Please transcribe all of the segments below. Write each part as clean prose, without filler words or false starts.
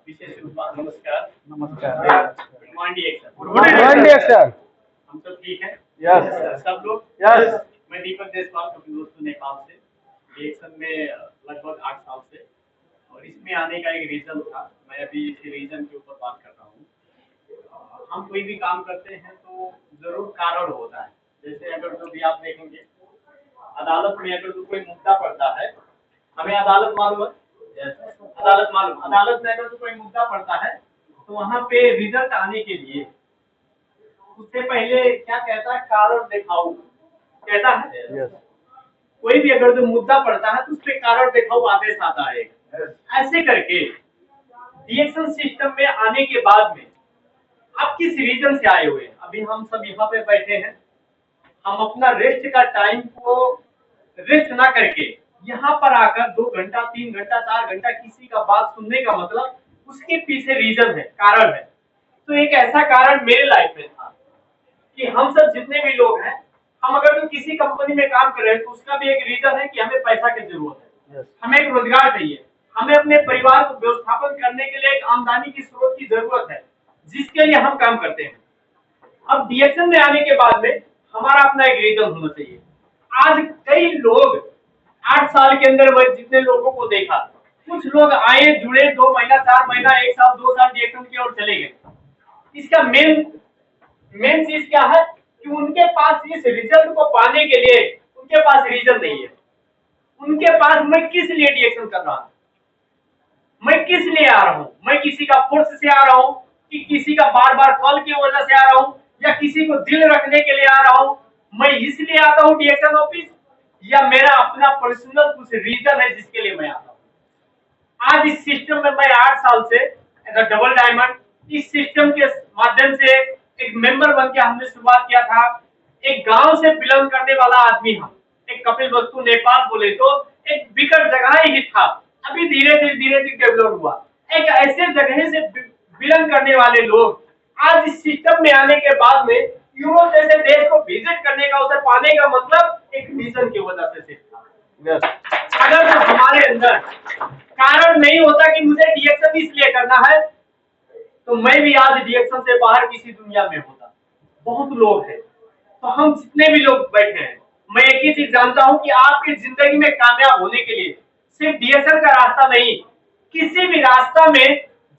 विशेष रूप से नमस्कार। नमस्कार। सर हम सब ठीक है? यस सब लोग? यस। मैं दीपक देशपाल, अपने दोस्तों नेपाल से रिएक्शन में लगभग 8 साल से, और इसमें आने का एक रीजन था। मैं अभी इसी रीजन के ऊपर बात कर रहा हूँ। हम कोई भी काम करते हैं तो जरूर कारण होता है। जैसे अगर जो भी आप देखेंगे, अदालत में अगर कोई मुद्दा पड़ता है, हमें अदालत मालूम है? अदालत मालूम। अदालत में अगर कोई मुद्दा पड़ता है तो वहाँ पे रिजल्ट आने के लिए उससे पहले क्या कहता है, कारण दिखाओ कहता है। यस कोई भी अगर जो मुद्दा पड़ता है तो उस पे कारण दिखाओ आदेश आता है। ऐसे करके रिएक्शन सिस्टम में आने के बाद में आप किस रीजन से आए हुए हैं? अभी हम सब यहाँ पे बैठे हैं, हम अपना रेस्ट का टाइम को रेस्ट ना करके यहाँ पर आकर 2 घंटा 3 घंटा 4 घंटा किसी का बात सुनने का मतलब उसके पीछे रीजन है, कारण है। तो एक ऐसा कारण मेरे लाइफ में था कि हम सब जितने भी लोग हैं, हम अगर तो किसी कंपनी में काम कर रहे हैं तो उसका भी एक रीजन है कि हमें पैसा की जरूरत है। हमें एक रोजगार चाहिए, हमें अपने परिवार को व्यवस्थापन करने के लिए एक आमदनी की स्रोत की जरूरत है, जिसके लिए हम काम करते हैं। अब डीएक्शन में आने के बाद में हमारा अपना एक रीजन होना चाहिए। आज कई लोग 8 साल के अंदर मैं जितने लोगों को देखा, कुछ लोग आए जुड़े 2 महीना 4 महीना 1 साल 2 साल डीएक्शन की ओर चले गए। इसका मेन चीज क्या है कि उनके पास इस रिजल्ट को पाने के लिए उनके पास रीजन नहीं है। उनके पास मैं किस लिए डीएक्शन कर रहा हूं, मैं किस लिए आ रहा हूं, मैं किसी का फोर्स से आ रहा हूं कि किसी का बार बार कॉल की वजह से आ रहा हूं, या किसी को दिल रखने के लिए आ रहा हूं, मैं इसलिए आता हूं डीएक्शन ऑफिस, या मेरा अपना पर्सनल कुछ रीजन है जिसके लिए मैं आता हूं। आज इस सिस्टम में मैं 8 साल से एज अ डबल डायमंड इस सिस्टम के माध्यम से एक मेंबर बन के हमने शुरुआत किया था। एक गांव से बिलोंग करने वाला आदमी हम, एक कपिलवस्तु नेपाल बोले तो एक विकट जगह ही था, अभी धीरे धीरे डेवलप हुआ। एक ऐसे जगह से बिलोंग करने वाले लोग आज इस सिस्टम में आने के बाद में यूरोप जैसे देश को विजिट करने का अवसर पाने का मतलब एक रीजन की वजह से था। अगर तो हमारे अंदर कारण नहीं होता कि मुझे डीएक्शन इसलिए करना है, तो मैं भी आज डीएक्शन से बाहर किसी दुनिया में होता। बहुत लोग हैं, तो हम जितने भी लोग बैठे हैं, मैं एक ही चीज जानता हूं कि आपकी जिंदगी में कामयाब होने के लिए सिर्फ डीएक्शन का रास्ता नहीं, किसी भी रास्ता में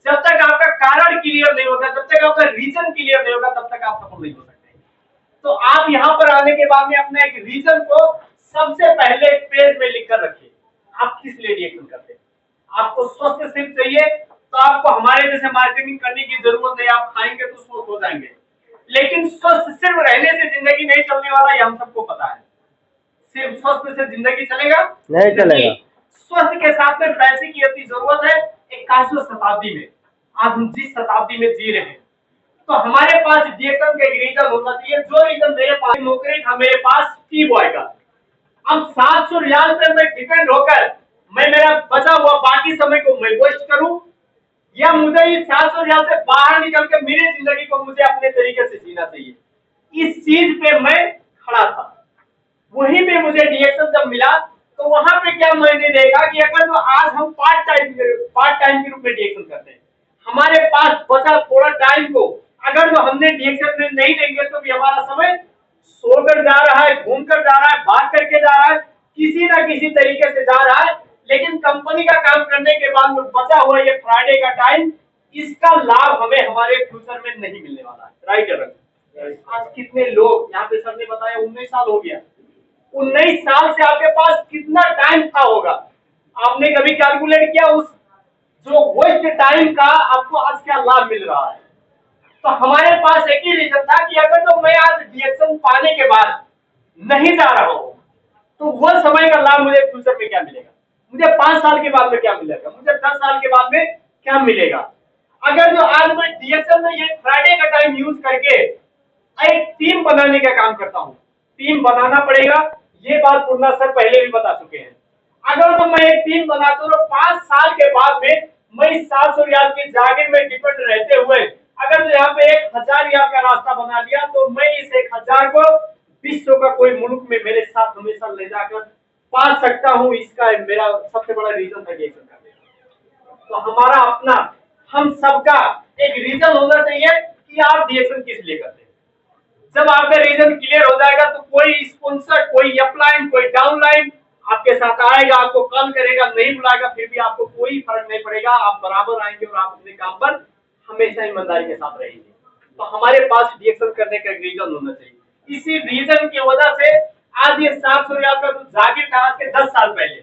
जब तक आपका कारण क्लियर नहीं होगा, जब तक आपका रीजन क्लियर नहीं होगा, तब तक आप सफल नहीं हो सकते। तो आप यहाँ पर आने के बाद में अपने एक रीजन को सबसे पहले पेज में लिख कर रखिए। आप किस लिए डीएक्शन करते हैं? आपको स्वस्थ सिर्फ चाहिए तो आपको हमारे जैसे मार्केटिंग करने की जरूरत नहीं, आप खाएंगे तो स्वस्थ हो जाएंगे। लेकिन स्वस्थ सिर्फ रहने से जिंदगी नहीं चलने वाला, ये हम सबको पता है। सिर्फ स्वस्थ से जिंदगी चलेगा नहीं चलेगा। स्वस्थ के साथ में पैसे की अति जरूरत है। 21वीं शताब्दी में, आज हम जिस शताब्दी में जी रहे हैं, तो हमारे पास डीएक्शन का एक रीजन होना चाहिए। जो रीजन मेरे पास नौकरी था, मेरे पास टी बॉय का, अब 700 रियाल पे मैं डिपेंड होकर मैं मेरा बचा हुआ बाकी समय को मैं वेस्ट करूं, या मुझे इस 700 रियाल से बाहर निकल कर मेरी जिंदगी को मुझे अपने तरीके से जीना चाहिए। इस चीज पे मैं खड़ा था। वहीं पे मुझे डीएक्शन जब मिला तो वहां पे क्या मायने देगा कि अगर तो आज हम पार्ट टाइम के रूप में डीएक्शन करते हैं, हमारे पास बचा थोड़ा टाइम को अगर तो हमने डीएक्शन में नहीं देंगे तो भी हमारा समय सोकर जा रहा है, घूमकर जा रहा है, भाग करके जा रहा है, किसी ना किसी तरीके से जा रहा है। लेकिन कंपनी का काम करने के बाद में बचा हुआ ये फ्राइडे का टाइम, इसका लाभ हमें हमारे फ्यूचर में नहीं मिलने वाला है। राइट है? आज कितने लोग यहाँ पे सर ने बताया 19 साल हो गया, 19 साल से आपके पास कितना टाइम था होगा? आपने कभी कैलकुलेट किया उस जो वेस्ट टाइम का आपको आज क्या लाभ मिल रहा है? तो हमारे पास एक ही रीजन था कि अगर तो मैं आज डीएक्शन पाने के बाद नहीं जा रहा हूं, तो वह समय का लाभ मुझे फ्यूचर में क्या मिलेगा, मुझे 5 साल के बाद में क्या मिलेगा, मुझे 10 साल के बाद में क्या मिलेगा। अगर जो आज मैं डीएक्शन में ये फ्राइडे का टाइम यूज करके एक टीम बनाने का काम करता हूँ, टीम बनाना पड़ेगा, ये बात पूर्णा सर पहले भी बता चुके हैं। अगर तो मैं एक टीम बनाता हूँ, 5 साल के बाद में मैं इस 700 रियाल की जागीर में डिपेंड रहते हुए अगर तो यहाँ पे 1000 रियाल का रास्ता बना लिया, तो मैं इस 1000 को विश्व का कोई मुल्क में मेरे साथ हमेशा ले जाकर पा सकता हूँ। इसका मेरा सबसे बड़ा रीजन था डीएक्शन करने का। तो हमारा अपना हम सबका एक रीजन होना चाहिए कि आप डीएक्शन किस लिए करते हैं। जब आपका रीजन क्लियर हो जाएगा तो कोई स्पॉन्सर, कोई अपलाइन, कोई डाउनलाइन आपके साथ आएगा, आपको कॉल करेगा, नहीं बुलाएगा, फिर भी आपको कोई फर्क नहीं पड़ेगा, आप बराबर आएंगे और आप अपने काम पर हमेशा ईमानदारी के साथ रहेंगे। तो हमारे पास डीएक्शन करने का एक रीजन होना चाहिए। इसी रीजन की वजह से आज ये 700 रियाल का तो जाकिर था आज के 10 साल पहले,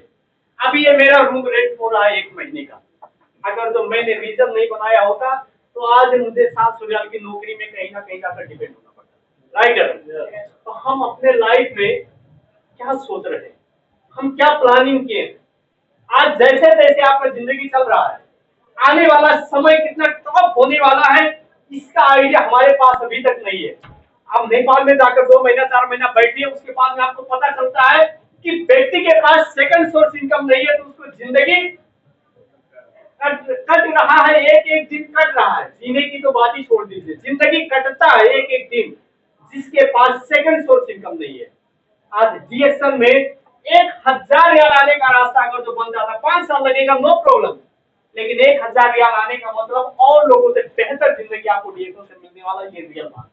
अभी ये मेरा रूम रेंट हो रहा है 1 महीने का। अगर तो मैंने रीजन नहीं बनाया होता तो आज मुझे 700 रियाल की नौकरी में कहीं ना कहीं जाकर डिपेंड होना पड़ता। राइट। तो हम अपने लाइफ में क्या सोच रहे हैं, हम क्या प्लानिंग किए। आज जैसे जैसे आपका जिंदगी चल रहा है, आने वाला समय कितना टॉप होने वाला है इसका आइडिया हमारे पास अभी तक नहीं है। आप नेपाल में जाकर 2 महीना 4 महीना बैठिए, उसके बाद में आपको पता चलता है कि व्यक्ति के पास सेकंड सोर्स इनकम नहीं है तो उसको जिंदगी कट रहा है, एक एक दिन कट रहा है। जीने की तो बात ही छोड़ दीजिए, जिंदगी कटता है एक एक दिन जिसके पास सेकंड सोर्स इनकम नहीं है। आज डीएक्शन में 1000 रियाल आने का रास्ता अगर जो बन जाता, 5 साल लगेगा नो प्रॉब्लम, लेकिन 1000 रियाल आने का मतलब और लोगों से बेहतर जिंदगी आपको डीएक्शन से मिलने वाला, ये रियल बात।